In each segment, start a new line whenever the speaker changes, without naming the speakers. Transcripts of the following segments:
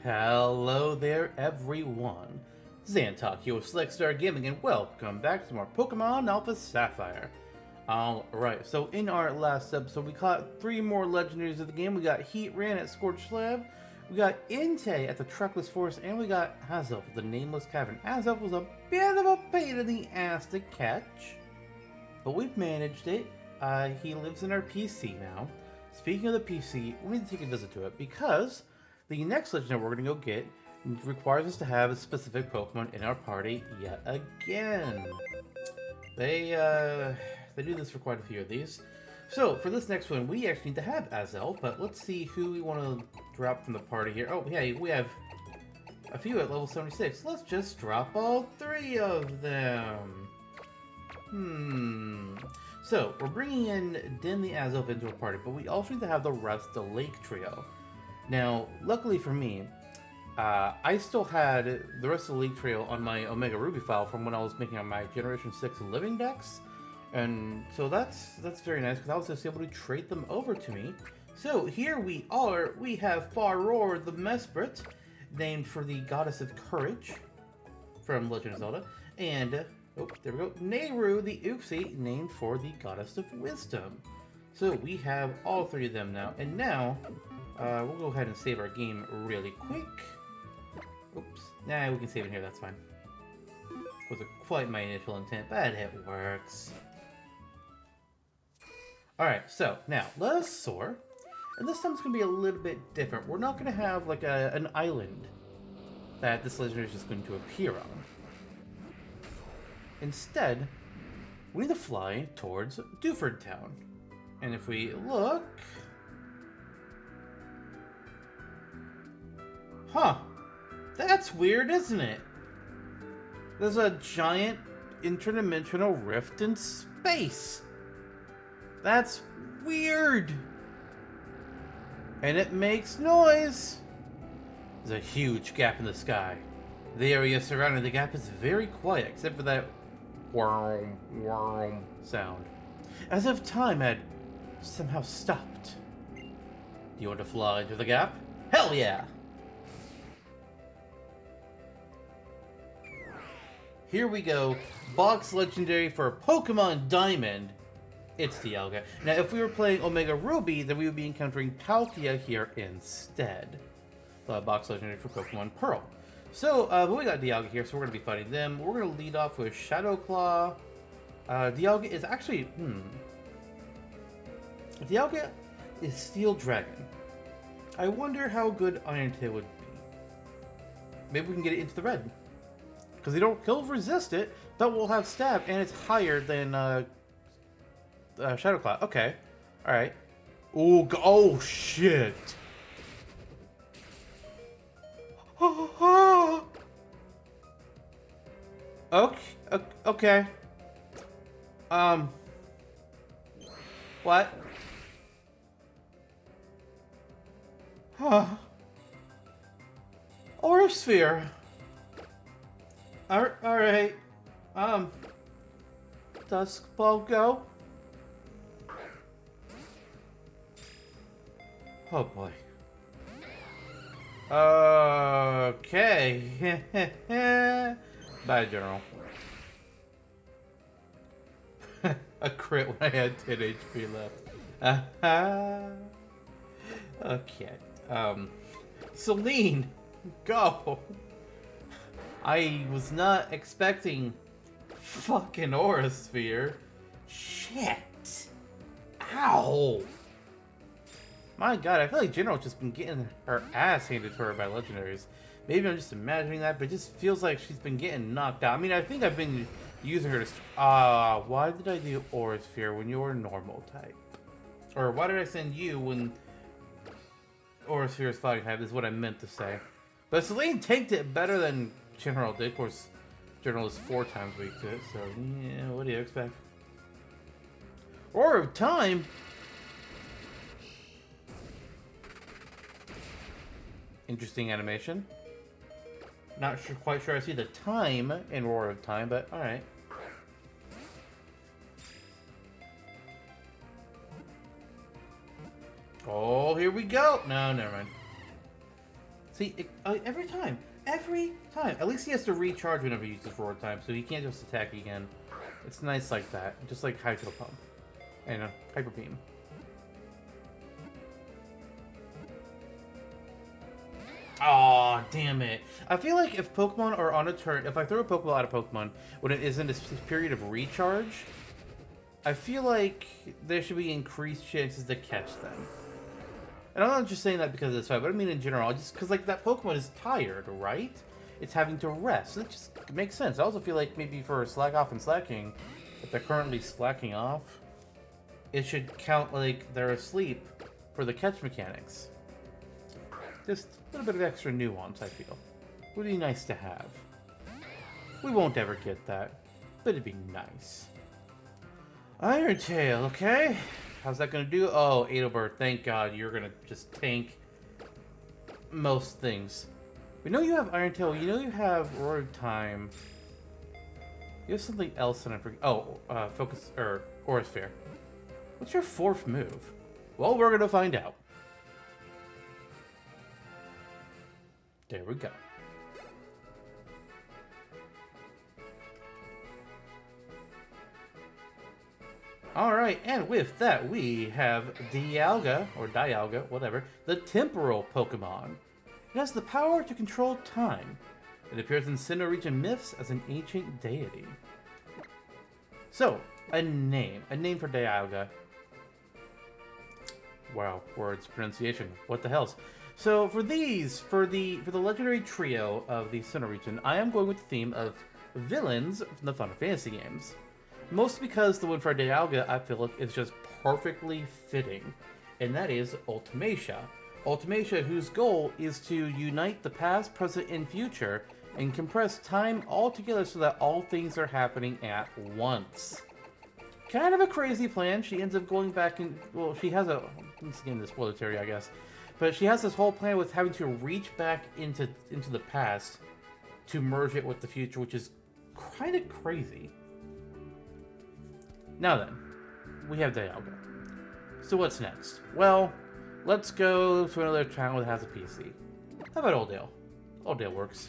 Hello there, everyone. Zantok here with Select Star Gaming, and welcome back to more Pokémon Alpha Sapphire. Alright, so in our last episode, we caught 3 more legendaries of the game. We got Heatran at Scorched Slab, we got Entei at the Trackless Forest, and we got Azelf at the Nameless Cavern. Azelf was a bit of a pain in the ass to catch, but we've managed it. He lives in our PC now. Speaking of the PC, we need to take a visit to it because the next legendary we're going to go get requires us to have a specific Pokemon in our party yet again. They do this for quite a few of these. So for this next one, we actually need to have Azelf, but let's see who we want to drop from the party here. Oh yeah, we have a few at level 76. Let's just drop all 3 of them. So, we're bringing in Den the Azelf into a party, but we also need to have the rest of the Lake Trio. Now, luckily for me, I still had the rest of the Lake Trio on my Omega Ruby file from when I was making my Generation 6 Living Decks. And so that's very nice, because I was just able to trade them over to me. So, here we are. We have Farroar the Mesprit, named for the Goddess of Courage from Legend of Zelda. And oh, there we go. Nehru the Uxie, named for the Goddess of Wisdom. So we have all 3 of them now. And now, we'll go ahead and save our game really quick. Oops. Nah, we can save it here, that's fine. Wasn't quite my initial intent, but it works. Alright, so now, let us soar. And this time it's going to be a little bit different. We're not going to have like an island that this legendary is just going to appear on. Instead, we need to fly towards Dewford Town. And if we look... Huh. That's weird, isn't it? There's a giant interdimensional rift in space. That's weird. And it makes noise. There's a huge gap in the sky. The area surrounding the gap is very quiet, except for that worm, worm sound. As if time had somehow stopped. Do you want to fly into the gap? Hell yeah! Here we go. Box legendary for Pokemon Diamond. It's Dialga. Now, if we were playing Omega Ruby, then we would be encountering Palkia here instead. Box legendary for Pokemon Pearl. So, but we got Dialga here, so we're going to be fighting them. We're going to lead off with Shadow Claw. Dialga is actually... Dialga is Steel Dragon. I wonder how good Iron Tail would be. Maybe we can get it into the red. Because he'll resist it, but we'll have Stab, and it's higher than Shadow Claw. Okay. Alright. Oh, shit. Okay. What? Aura Sphere. Alright. Dusk Ball go. Oh boy. Okay. Bye, General. A crit when I had 10 HP left. Okay. Celine, go. I was not expecting fucking Aura Sphere. Shit. Ow. My god, I feel like General's just been getting her ass handed to her by legendaries. Maybe I'm just imagining that, but it just feels like she's been getting knocked out. I mean, I think I've been using her to... why did I do Aura Sphere when you were normal type? Or why did I send you when Aura Sphere is fighting type, is what I meant to say. But Celine tanked it better than General did. Of course, General is 4 times weak to it, so yeah, what do you expect? Aura of Time? Interesting animation. Not sure, quite sure I see the time in Roar of Time, but alright. Oh, here we go! No, never mind. See, every time. Every time. At least he has to recharge whenever he uses roar time, so he can't just attack again. It's nice like that. Just like Hydro Pump. And Hyper Beam. Aw, damn it. I feel like if Pokemon are on a turn, if I throw a Pokeball at a Pokemon when it is in this period of recharge, I feel like there should be increased chances to catch them. And I'm not just saying that because of this fight, but I mean in general, just because like that Pokemon is tired, right? It's having to rest. It just makes sense. I also feel like maybe for Slack Off and Slacking, if they're currently slacking off, it should count like they're asleep for the catch mechanics. Just a little bit of extra nuance, I feel. Would be nice to have. We won't ever get that, but it'd be nice. Iron Tail, okay? How's that gonna do? Oh, Adelbert, thank God you're gonna just tank most things. We know you have Iron Tail, you know you have Roar Time. You have something else that I forget. Oh, Focus, or Aura Sphere. What's your fourth move? Well, we're gonna find out. There we go. Alright, and with that, we have Dialga, or Dialga, whatever, the Temporal Pokemon. It has the power to control time. It appears in Sinnoh region myths as an ancient deity. So, a name for Dialga. Wow, words, pronunciation, what the hells. So for these, for the legendary trio of the Sinnoh region, I am going with the theme of villains from the Final Fantasy games. Mostly because the one for Dialga, I feel like, is just perfectly fitting, and that is Ultimacia. Ultimacia, whose goal is to unite the past, present, and future, and compress time all together so that all things are happening at once. Kind of a crazy plan. She ends up going back and, well, she has a, let's get into the spoiler theory, I guess. But she has this whole plan with having to reach back into the past to merge it with the future, which is kind of crazy. Now then, we have Dialga. So what's next? Well, let's go to another channel that has a PC. How about Oldale? Oldale works.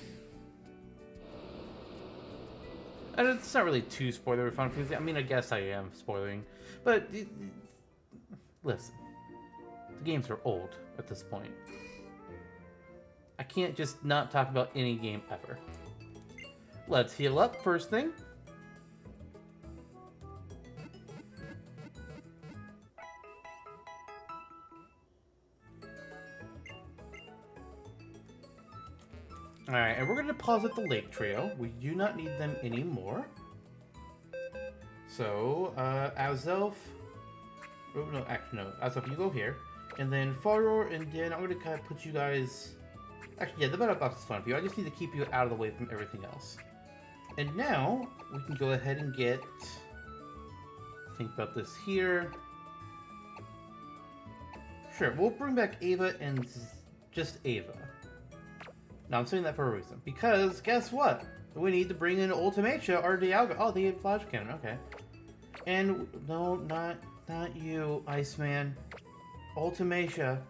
And it's not really too spoiler fun. I mean, I guess I am spoiling. But, listen. The games are old at this point. I can't just not talk about any game ever. Let's heal up first thing. Alright, and we're going to deposit the Lake Trio. We do not need them anymore. So, Azelf... Oh, no, actually, no. Azelf, you go here. And then Faror, and then I'm going to kind of put you guys... Actually, yeah, the battle box is fun for you. I just need to keep you out of the way from everything else. And now, we can go ahead and get... Think about this here. Sure, we'll bring back Ava and just Ava. Now, I'm saying that for a reason. Because, guess what? We need to bring in Ultimacia or Dialga. Oh, they had Flash Cannon. Okay. And, no, not you, Iceman. Ultimacia.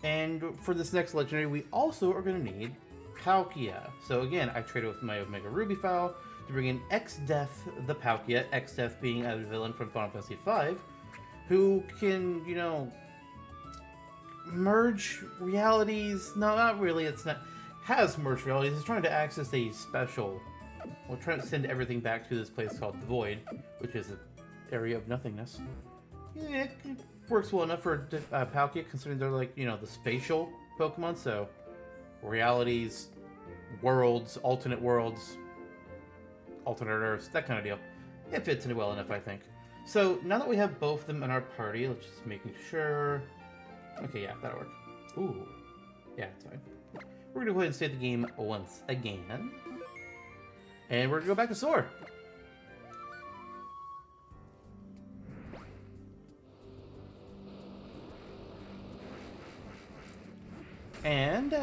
And for this next legendary, we also are going to need Palkia. So again, I traded with my Omega Ruby file to bring in X-Death the Palkia. X-Death being a villain from Final Fantasy V, who can, you know, merge realities. No, not really. It's not... Has merged realities. It's trying to access a special... We're trying to send everything back to this place called the Void, which is an area of nothingness. Yeah, it works well enough for Palkia, considering they're like, you know, the spatial Pokemon, so realities, worlds, alternate Earths, that kind of deal. It fits in well enough, I think. So, now that we have both of them in our party, let's just making sure... Okay, yeah, that'll work. Ooh. Yeah, it's fine. We're going to go ahead and save the game once again. And we're going to go back to Soar. And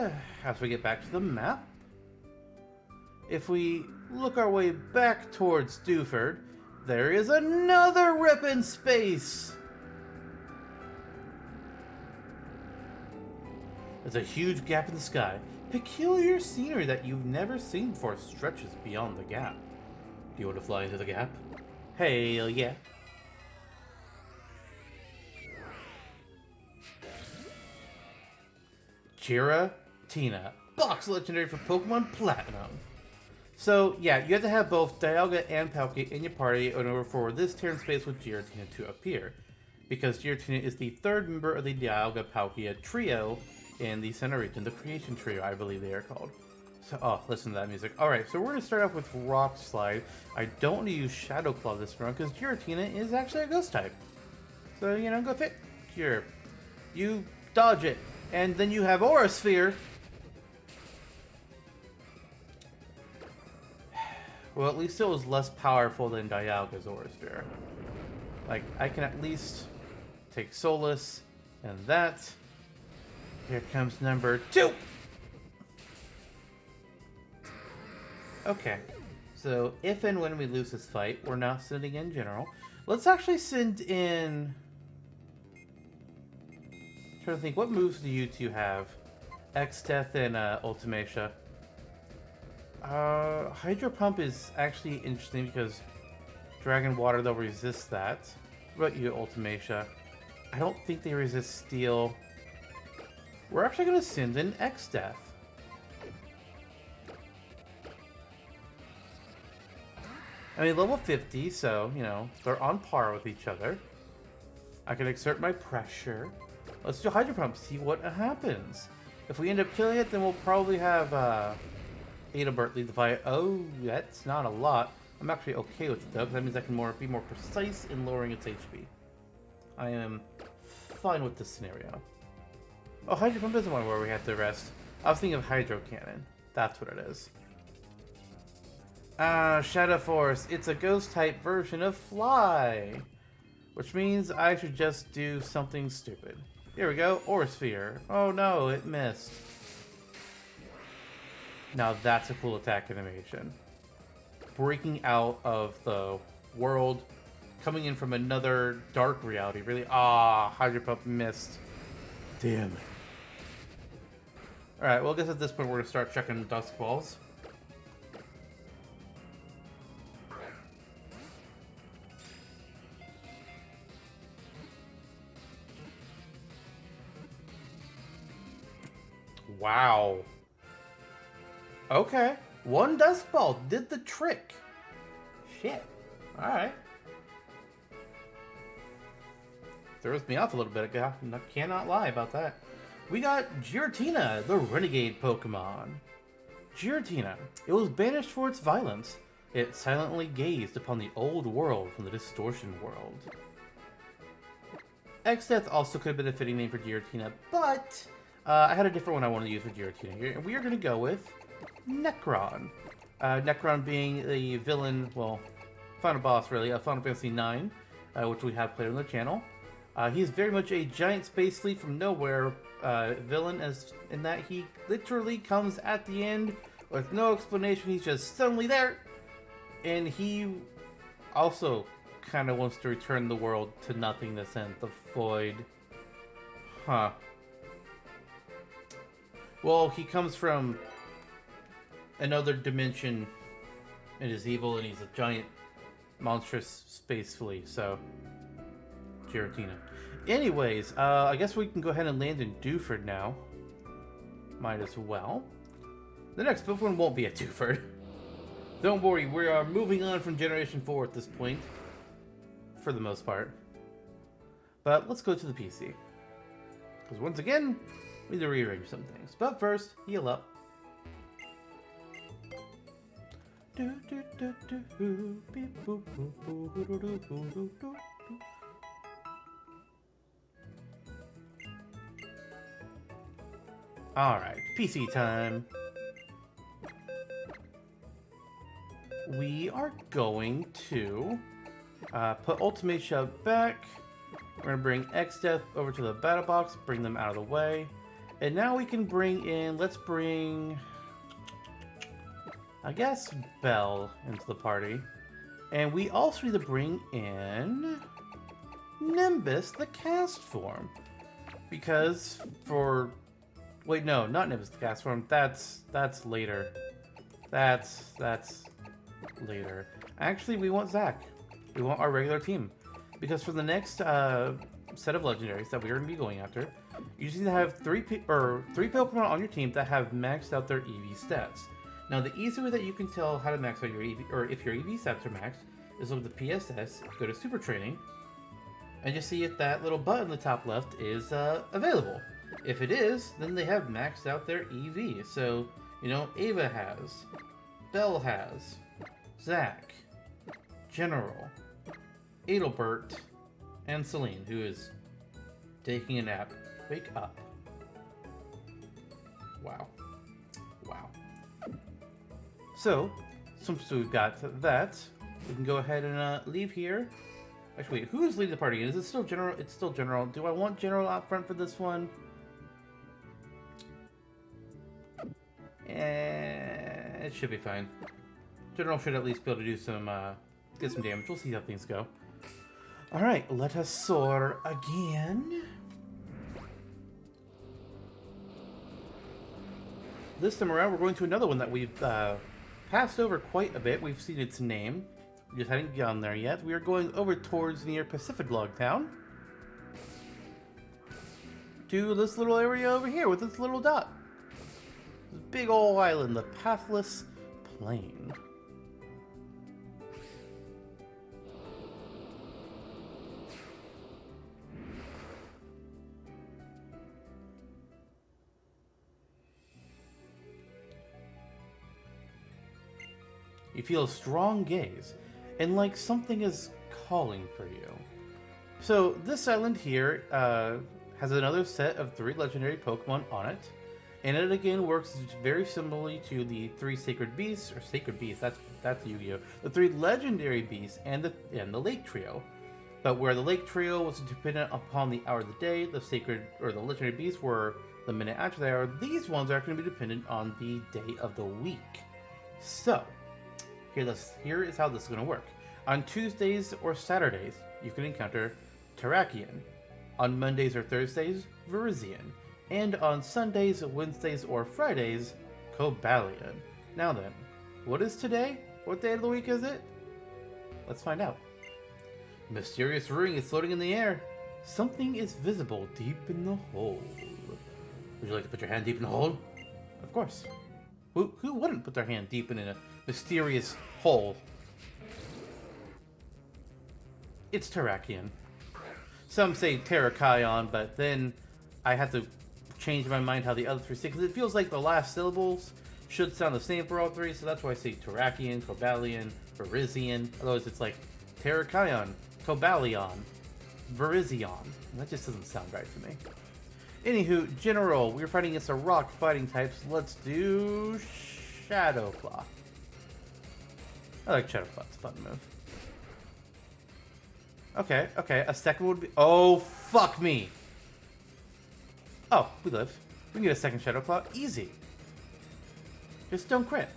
as we get back to the map, if we look our way back towards Dewford, there is another rip in space. There's a huge gap in the sky. Peculiar scenery that you've never seen before stretches beyond the gap. Do you want to fly into the gap? Hell yeah. Giratina, box legendary for Pokemon Platinum. So yeah, you have to have both Dialga and Palkia in your party in order for this turn space with Giratina to appear. Because Giratina is the third member of the Dialga Palkia trio in the Center region, the Creation Trio, I believe they are called. So, oh, listen to that music. Alright, so we're going to start off with Rock Slide. I don't want to use Shadow Claw this round because Giratina is actually a Ghost type. So, you know, go fit. Here. You dodge it. And then you have Aura Sphere. Well, at least it was less powerful than Dialga's Aura Sphere. Like, I can at least take Solace and that. Here comes number 2. Okay, so if and when we lose this fight, we're not sending in General. Let's actually send in... I'm trying to think, what moves do you two have? X-Death and Ultimacia. Hydro Pump is actually interesting because Dragon Water, they'll resist that. What about you, Ultimacia? I don't think they resist Steel. We're actually going to send in X-Death. I mean, level 50, so, you know, they're on par with each other. I can exert my pressure. Let's do Hydro Pump, see what happens. If we end up killing it, then we'll probably have Adalbert lead the fight. Oh, that's not a lot. I'm actually okay with it, though, because that means I can be more precise in lowering its HP. I am fine with this scenario. Oh, Hydro Pump isn't one where we have to rest. I was thinking of Hydro Cannon. That's what it is. Shadow Force. It's a Ghost-type version of Fly. Which means I should just do something stupid. Here we go. Aura Sphere. Oh no, it missed. Now that's a cool attack animation. Breaking out of the world. Coming in from another dark reality. Really? Hydro Pump missed. Damn it. Alright, well I guess at this point we're going to start checking Dusk Balls. Wow. Okay. One Dusk Ball did the trick. Shit. Alright. Throws me off a little bit. I cannot lie about that. We got Giratina, the Renegade Pokemon. Giratina. It was banished for its violence. It silently gazed upon the old world from the Distortion world. X-Death also could have been a fitting name for Giratina, but I had a different one I wanted to use for Giratina here, and we are going to go with Necron. Necron being the villain, well, final boss really, of Final Fantasy IX, which we have played on the channel. He's very much a giant space leaf from nowhere villain, as in that he literally comes at the end with no explanation. He's just suddenly there, and he also kind of wants to return the world to nothingness and the void. Huh. Well, he comes from another dimension and is evil, and he's a giant, monstrous space flea, so... Giratina. Anyways, I guess we can go ahead and land in Dewford now. Might as well. The next Pokemon won't be a Dewford. Don't worry, we are moving on from Generation 4 at this point. For the most part. But let's go to the PC. Because once again, we need to rearrange some things. But first, heal up. Alright, PC time. We are going to put Ultimacia back. We're going to bring X-Death over to the battle box, bring them out of the way. And now we can bring in, let's bring, I guess, Belle into the party. And we also need to bring in Nimbus, the cast form. Because for Wait, no, not Nimbus the gas form. That's later. That's later. Actually, we want Zach. We want our regular team. Because for the next set of legendaries that we're going to be going after, you just need to have three Pokemon on your team that have maxed out their EV stats. Now, the easy way that you can tell how to max out your EV, or if your EV stats are maxed, is look at the PSS, go to Super Training, and just see if that little button in the top left is available. If it is, then they have maxed out their EV. So, you know, Ava has, Belle has, Zach, General, Adelbert, and Celine, who is taking a nap. Wake up. Wow. Wow. So, since we've got that, we can go ahead and leave here. Actually, wait, who's leading the party? Is it still General? It's still General. Do I want General out front for this one? It should be fine. General should at least be able to do some, get some damage. We'll see how things go. Alright, let us soar again. This time around, we're going to another one that we've passed over quite a bit. We've seen its name. We just hadn't gone there yet. We are going over towards near Pacific Log Town. To this little area over here with this little dot. This big old island, the Pathless Plain. You feel a strong gaze, and like something is calling for you. So this island here has another set of 3 legendary Pokemon on it, and it again works very similarly to the 3 Sacred Beasts, or Sacred Beasts, that's Yu-Gi-Oh! The 3 legendary beasts and the Lake Trio. But where the Lake Trio was dependent upon the hour of the day, the legendary beasts were the minute after the hour. These ones are going to be dependent on the day of the week. So, here is how this is going to work. On Tuesdays or Saturdays, you can encounter Terrakion. On Mondays or Thursdays, Virizion. And on Sundays, Wednesdays, or Fridays, Cobalion. Now then, what is today? What day of the week is it? Let's find out. Mysterious ring is floating in the air. Something is visible deep in the hole. Would you like to put your hand deep in the hole? Of course. Who wouldn't put their hand deep in a mysterious hole? It's Terrakion. Some say Terrakion, but then I have to change my mind how the other 3 say, because it feels like the last syllables should sound the same for all 3, so that's why I say Terrakion, Cobalion, Virizion. Otherwise it's like Terrakion, Cobalion, Virizion. And that just doesn't sound right to me. Anywho, General, we're fighting against the rock fighting types. Let's do Shadow Claw. I like Shadow Claw, it's a fun move. Okay, a second would be... Oh, fuck me! Oh, we live. We can get a second Shadow Claw. Easy. Just don't crit.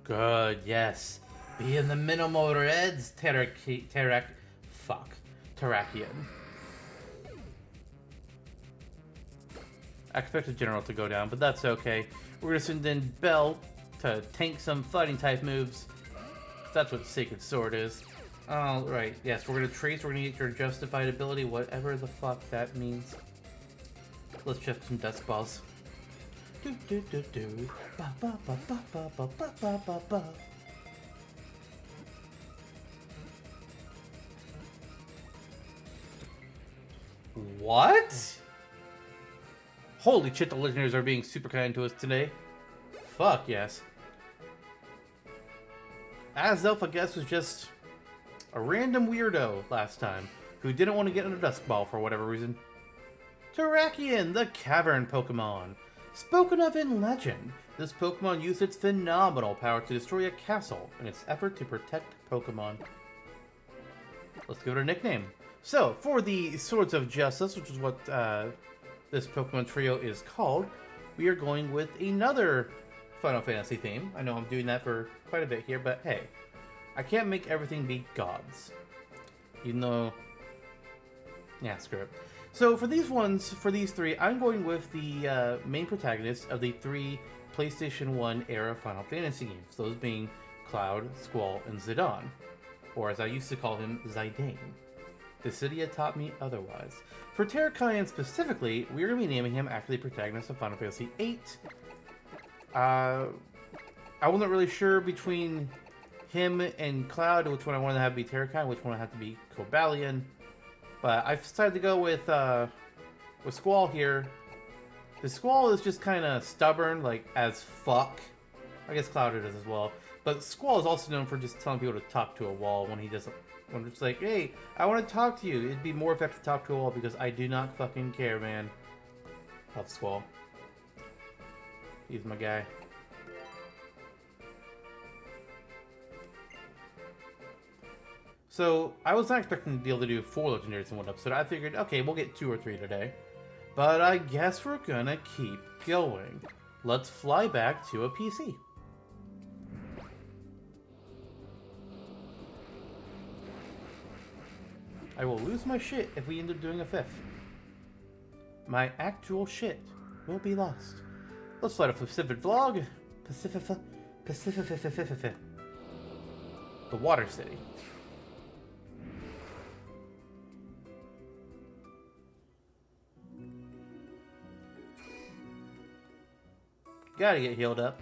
Good, yes. Be in the minimal reds, Terrakion. I expected General to go down, but that's okay. We're gonna send in Belle to tank some fighting type moves. That's what Sacred Sword is. Alright, yes, we're gonna trace, we're gonna get your justified ability, whatever the fuck that means. Let's check some Dust Balls. Do do do do. Ba ba ba ba ba ba ba ba ba ba. What? Holy shit, the Legendaries are being super kind to us today. Fuck yes. Azelf, I guess, was just a random weirdo last time who didn't want to get in a Dusk Ball for whatever reason. Terrakion, the Cavern Pokemon. Spoken of in legend, this Pokemon used its phenomenal power to destroy a castle in its effort to protect Pokemon. Let's give it a nickname. So, for the Swords of Justice, which is what this Pokemon trio is called, we are going with another Final Fantasy theme. I know I'm doing that for quite a bit here, but hey, I can't make everything be gods. Even though... yeah, screw it. So for these ones, for these three, I'm going with the main protagonists of the three PlayStation 1 era Final Fantasy games. Those being Cloud, Squall, and Zidane. Or as I used to call him, Zidane. Dissidia taught me otherwise. For Terrakion specifically, we're going to be naming him after the protagonist of Final Fantasy VIII. I wasn't really sure between him and Cloud, which one I wanted to have be Terrakion, which one I had to be Cobalion. But I've decided to go with Squall here. The Squall is just kind of stubborn, like, as fuck. I guess Cloud is as well. But Squall is also known for just telling people to talk to a wall when he doesn't. When it's like, hey, I want to talk to you. It'd be more effective to talk to a wall because I do not fucking care, man. Love Squall. He's my guy. So, I was not expecting to be able to do 4 legendaries in one episode. I figured, okay, we'll get 2 or 3 today. But I guess we're gonna keep going. Let's fly back to a PC. I will lose my shit if we end up doing a 5th. My actual shit will be lost. Let's fly to Pacific Vlog. Pacific. The Water City. Gotta get healed up.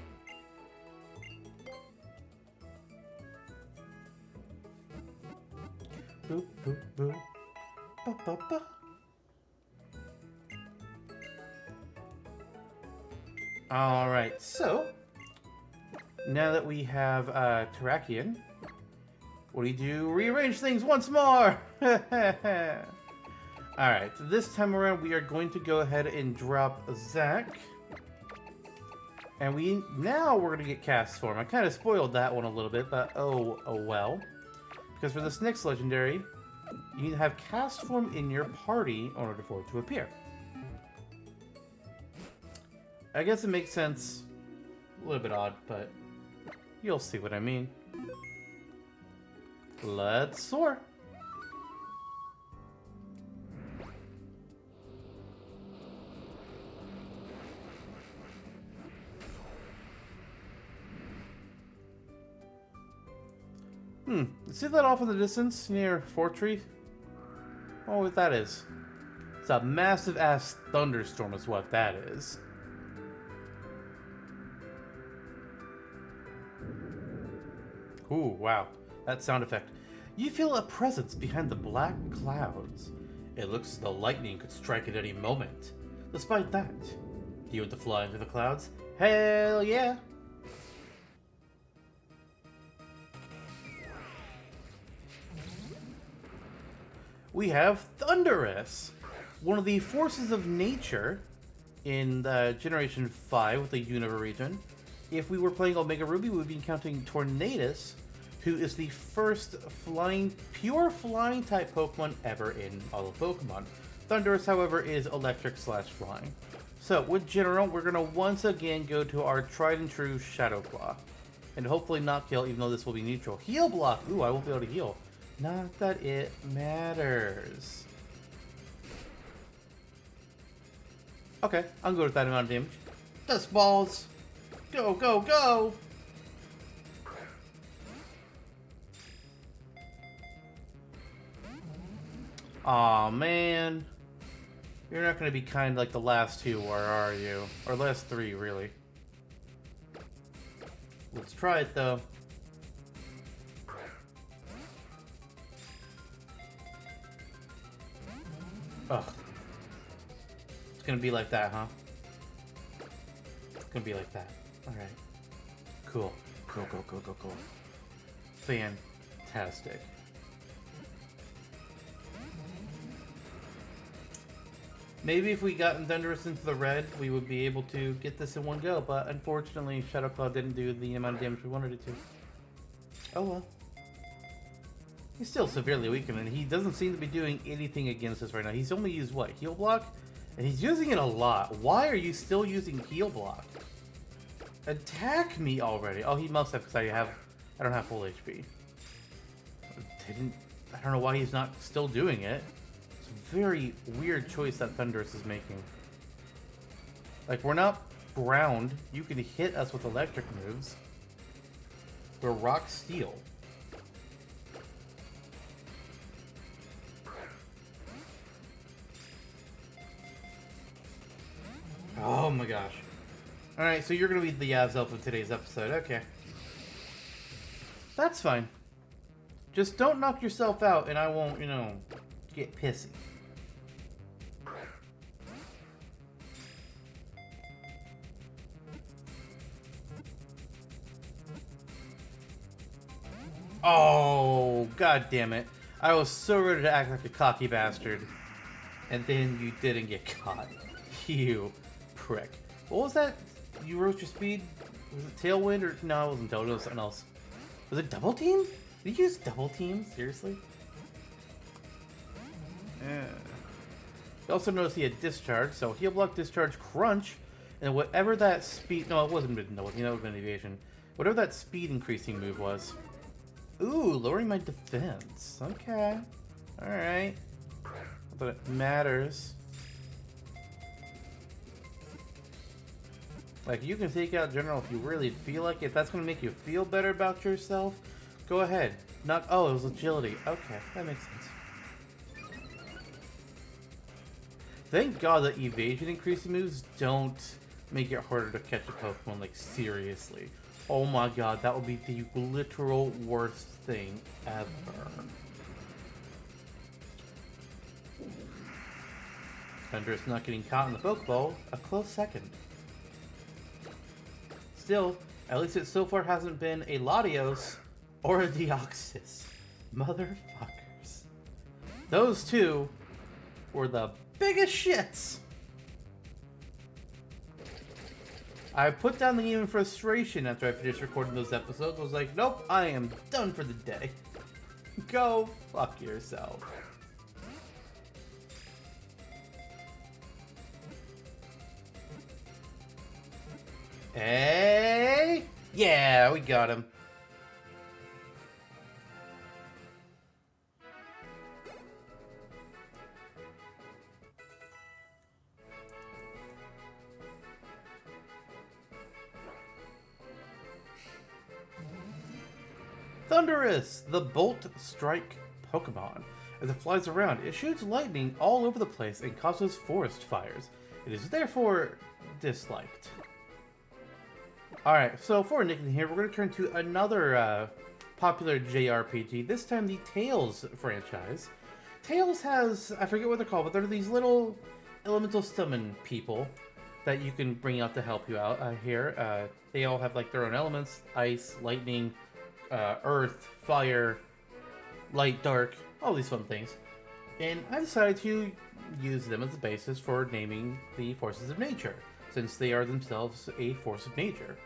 Boop, boop, boop. Ba, ba, ba. Alright, so now that we have Terrakion, what do you do? Rearrange things once more! Alright, so this time around we are going to go ahead and drop Zack. And we're going to get Cast Form. I kind of spoiled that one a little bit, but oh well. Because for this next legendary, you need to have Cast Form in your party in order for it to appear. I guess it makes sense. A little bit odd, but you'll see what I mean. Let's soar. See that off in the distance near Fortree? Oh, what that is. It's a massive ass thunderstorm is what that is. Ooh, wow. That sound effect. You feel a presence behind the black clouds. It looks as though lightning could strike at any moment. Despite that, do you want to fly into the clouds? Hell yeah! We have Thunderous, one of the forces of nature in the Generation 5 with the Unova region. If we were playing Omega Ruby, we would be encountering Tornadus, who is the first pure flying type Pokemon ever in all of Pokemon. Thunderous, however, is electric / flying. So, with General, we're going to once again go to our tried and true Shadow Claw. And hopefully not kill, even though this will be neutral. Heal Block! Ooh, I won't be able to heal. Not that it matters. Okay, I'm good with that amount of damage. Dust balls! Go, go, go! Aw, man. You're not gonna be kind like the last 2, or are you? Or last 3, really. Let's try it, though. Ugh. It's gonna be like that, huh? It's gonna be like that. Alright. Cool. Cool, cool, cool, cool, cool. Fantastic. Maybe if we got Thunderous into the red, we would be able to get this in one go, but unfortunately, Shadow Claw didn't do the amount of damage we wanted it to. Oh well. He's still severely weakened, and he doesn't seem to be doing anything against us right now. He's only used, what, Heal Block? And he's using it a lot. Why are you still using Heal Block? Attack me already! Oh, he must have, because I don't have full HP. I don't know why he's not still doing it. It's a very weird choice that Thundurus is making. Like, we're not ground. You can hit us with electric moves. We're rock steel. Oh my gosh. Alright, so you're gonna be the Elf of today's episode. Okay. That's fine. Just don't knock yourself out and I won't, you know, get pissy. Oh, god damn it. I was so ready to act like a cocky bastard. And then you didn't get caught. You prick. What was that? You rose your speed? Was it Tailwind or... No, it wasn't Tailwind. It was something else. Was it Double Team? Did you use Double Team? Seriously? Yeah. You also noticed he had Discharge, so Heal Block, Discharge, Crunch, and whatever that speed... No, it wasn't Mid-Note. You know, it was an Evasion. Whatever that speed increasing move was. Ooh, lowering my defense. Okay. Alright. But it matters. Like, you can take out General if you really feel like it. If that's going to make you feel better about yourself, go ahead. Not. Oh, it was Agility. Okay, that makes sense. Thank God that Evasion increasing moves don't make it harder to catch a Pokemon, like, seriously. Oh my god, that would be the literal worst thing ever. Thundurus not getting caught in the Pokeball, a close second. Still, at least it so far hasn't been a Latios or a Deoxys. Motherfuckers. Those two were the biggest shits. I put down the game in frustration after I finished recording those episodes. I was like, nope, I am done for the day. Go fuck yourself. Hey! Yeah, we got him. Thundurus, the Bolt Strike Pokemon. As it flies around, it shoots lightning all over the place and causes forest fires. It is therefore disliked. Alright, so for Nick in here, we're going to turn to another popular JRPG, this time the Tales franchise. Tales has, I forget what they're called, but they're these little elemental summon people that you can bring out to help you out here. They all have like their own elements: ice, lightning, earth, fire, light, dark, all these fun things. And I decided to use them as the basis for naming the forces of nature, since they are themselves a force of nature.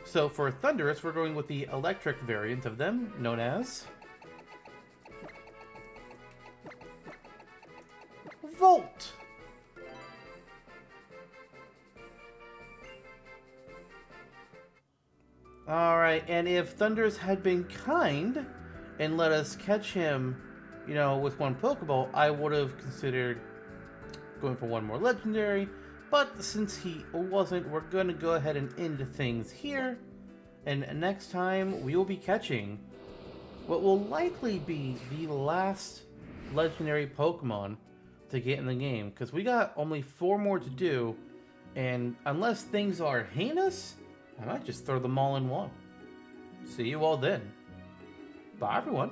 So for Thundurus, we're going with the electric variant of them, known as Volt. Alright, and if Thundurus had been kind and let us catch him, you know, with one Pokeball, I would have considered going for one more Legendary. But since he wasn't, we're going to go ahead and end things here. And next time, we will be catching what will likely be the last Legendary Pokemon to get in the game. Because we got only 4 more to do. And unless things are heinous, I might just throw them all in one. See you all then. Bye, everyone.